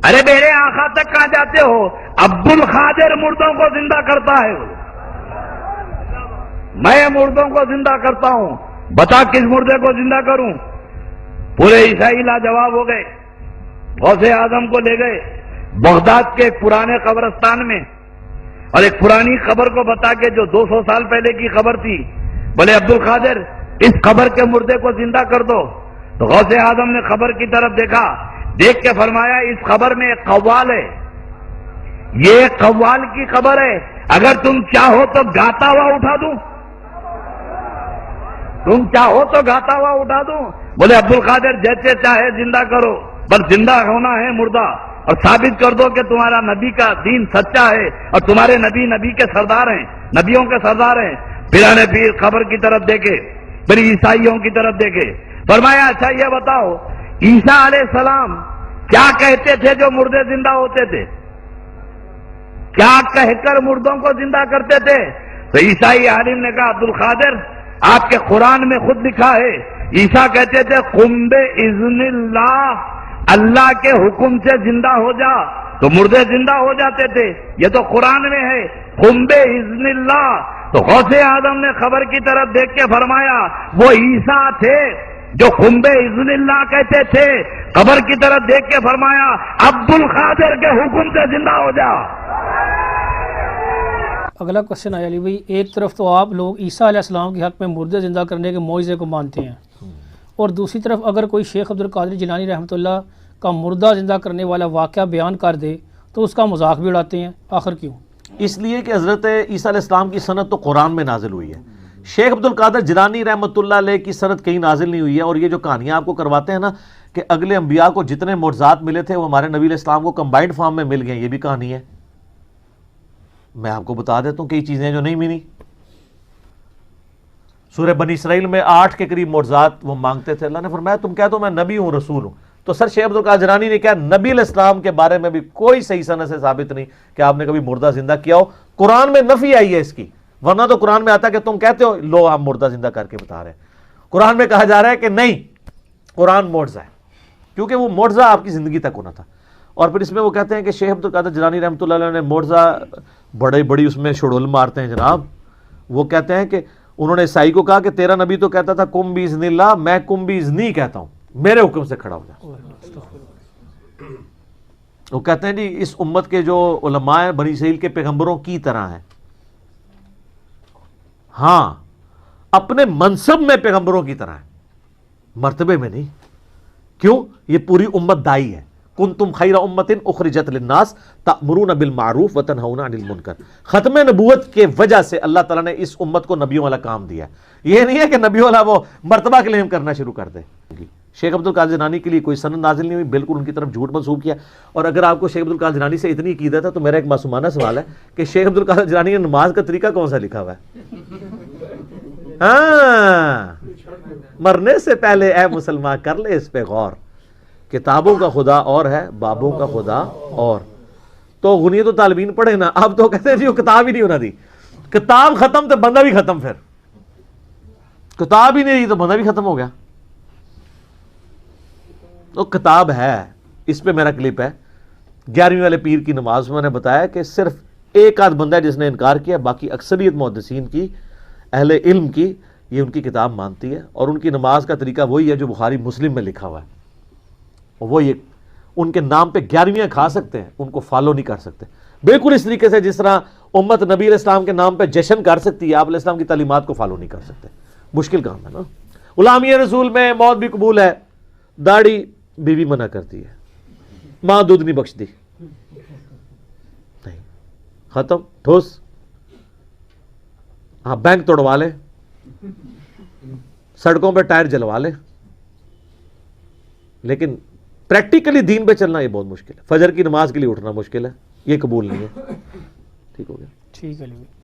ارے میرے آقا تک کہاں جاتے ہو؟ عبد القادر مردوں کو زندہ کرتا ہے، میں مردوں کو زندہ کرتا ہوں، بتا کس مردے کو زندہ کروں؟ پورے عیسائی لاجواب ہو گئے، غوث اعظم کو لے گئے بغداد کے ایک پرانے قبرستان میں، اور ایک پرانی قبر کو بتا کے جو 200 سال پہلے کی قبر تھی، بولے عبد القادر اس قبر کے مردے کو زندہ کر دو۔ تو غوث اعظم نے قبر کی طرف دیکھا، دیکھ کے فرمایا اس قبر میں ایک قوال ہے، یہ قوال کی قبر ہے، اگر تم چاہو تو گاتا ہوا اٹھا دوں، تم چاہو تو گاتا ہوا اٹھا دوں۔ بولے عبد القادر جیسے چاہے زندہ کرو، بس زندہ ہونا ہے مردہ، اور ثابت کر دو کہ تمہارا نبی کا دین سچا ہے اور تمہارے نبی نبی کے سردار ہیں، نبیوں کے سردار ہیں۔ پیرانے پیر قبر کی طرف دیکھے، پھر عیسائیوں کی طرف دیکھے، فرمایا اچھا یہ بتاؤ عیسیٰ علیہ السلام کیا کہتے تھے جو مردے زندہ ہوتے تھے؟ کیا کہہ کر مردوں کو زندہ کرتے تھے؟ تو عیسائی عالم نے کہا عبد القادر آپ کے قرآن میں خود لکھا ہے، عیسیٰ کہتے تھے قم بإذن اللہ، اللہ کے حکم سے زندہ ہو جا، تو مردے زندہ ہو جاتے تھے، یہ تو قرآن میں ہے قم بإذن اللہ۔ تو غوث اعظم نے خبر کی طرف دیکھ کے فرمایا وہ عیسیٰ تھے جو قم بإذن اللہ کہتے تھے، قبر کی طرف دیکھ کے فرمایا عبد القادر کے حکم سے زندہ ہو جا۔ اگلا کوشچن آیا علی بھائی، ایک طرف تو آپ لوگ عیسیٰ علیہ السلام کے حق میں مردے زندہ کرنے کے معجزے کو مانتے ہیں، اور دوسری طرف اگر کوئی شیخ عبد القادر جیلانی رحمۃ اللہ کا مردہ زندہ کرنے والا واقعہ بیان کر دے تو اس کا مذاق بھی اڑاتے ہیں، آخر کیوں؟ اس لیے کہ حضرت عیسیٰ علیہ السلام کی سند تو قرآن میں نازل ہوئی ہے، شیخ عبد القادر جیلانی رحمۃ اللہ علیہ کی سند کہیں نازل نہیں ہوئی ہے، اور یہ جو کہانیاں آپ کو کرواتے ہیں نا کہ اگلے انبیاء کو جتنے معجزات ملے تھے وہ ہمارے نبی علیہ السلام کو کمبائنڈ فارم میں مل گئے، یہ بھی کہانی ہے۔ میں آپ کو بتا دیتا ہوں کئی چیزیں جو نہیں ملی۔ سورہ بنی اسرائیل میں 8 کے قریب معجزات وہ مانگتے تھے، اللہ نے فرمایا تم کہہ دو میں نبی ہوں رسول ہوں، تو سر شیخ عبد القادر جیلانی نے کہا نبی علیہ السلام کے بارے میں بھی کوئی صحیح سند سے ثابت نہیں کہ آپ نے کبھی مردہ زندہ کیا ہو، قرآن میں نفی آئی ہے اس کی، ورنہ تو قرآن میں آتا ہے کہ تم کہتے ہو لو آپ مردہ زندہ کر کے بتا رہے ہیں، قرآن میں کہا جا رہا ہے کہ نہیں قرآن معجزہ ہے، کیونکہ وہ معجزہ آپ کی زندگی تک ہونا تھا۔ اور پھر اس میں وہ کہتے ہیں کہ شیخ عبد القادر جیلانی رحمۃ اللہ علیہ نے معجزہ بڑی اس میں شڑول مارتے ہیں جناب، وہ کہتے ہیں کہ انہوں نے عیسائی کو کہا کہ تیرا نبی تو کہتا تھا قم بإذن اللہ، میں قم بإذنی کہتا ہوں، میرے حکم سے کھڑا ہو جا۔ وہ کہتے ہیں جی اس امت کے جو علماء ہیں بنی اسرائیل کے پیغمبروں کی طرح ہیں، ہاں اپنے منصب میں پیغمبروں کی طرح ہیں، مرتبے میں نہیں۔ کیوں؟ یہ پوری امت دائی ہے، کنتم خیر امت اخرجت للناس تأمرون بالمعروف وتنہون عن المنکر۔ ختم نبوت کے وجہ سے اللہ تعالیٰ نے اس امت کو نبیوں والا کام دیا ہے، یہ نہیں ہے کہ نبیوں والا وہ مرتبہ کلیم کرنا شروع کر دے۔ شیخ عبد القادر جیلانی کے لیے کوئی سند نازل نہیں ہوئی، بالکل ان کی طرف جھوٹ منسوب کیا۔ اور اگر آپ کو شیخ عبد القادر جیلانی سے اتنی عقیدت ہے تو میرا ایک معصومانہ سوال ہے کہ شیخ عبد القادر جیلانی نے نماز کا طریقہ کون سا لکھا ہوا ہے؟ ہاں، مرنے سے پہلے اے مسلمان کر لے اس پہ غور، کتابوں کا خدا اور ہے بابوں کا خدا اور۔ تو غنیت و طالبین پڑھے نا، اب تو کہتے ہیں جی وہ کتاب ہی نہیں ہونا دی، کتاب ختم تو بندہ بھی ختم، پھر کتاب ہی نہیں دی تو بندہ بھی ختم ہو گیا۔ تو کتاب ہے، اس پہ میرا کلپ ہے 11ویں والے پیر کی نماز میں نے بتایا کہ صرف ایک آدھ بندہ ہے جس نے انکار کیا، باقی اکثریت محدثین کی اہل علم کی یہ ان کی کتاب مانتی ہے، اور ان کی نماز کا طریقہ وہی ہے جو بخاری مسلم میں لکھا ہوا ہے، وہ یہ ان کے نام پہ 11ویں کھا سکتے ہیں، ان کو فالو نہیں کر سکتے، بالکل اس طریقے سے جس طرح امت نبی علیہ السلام کے نام پہ جشن کر سکتی ہے، آپ علیہ السلام کی تعلیمات کو فالو نہیں کر سکتے، مشکل کام ہے نا۔ غلامی رسول میں موت بھی قبول ہے، داڑھی بیوی منع کرتی ہے، ماں دودھ نہیں بخش دی، نہیں ختم ٹھوس، ہاں بینک توڑوا لے، سڑکوں پہ ٹائر جلوا لے، لیکن پریکٹیکلی دین پہ چلنا یہ بہت مشکل ہے، فجر کی نماز کے لیے اٹھنا مشکل ہے، یہ قبول نہیں ہے۔ ٹھیک ہو گیا؟ ٹھیک ہے علی بھائی۔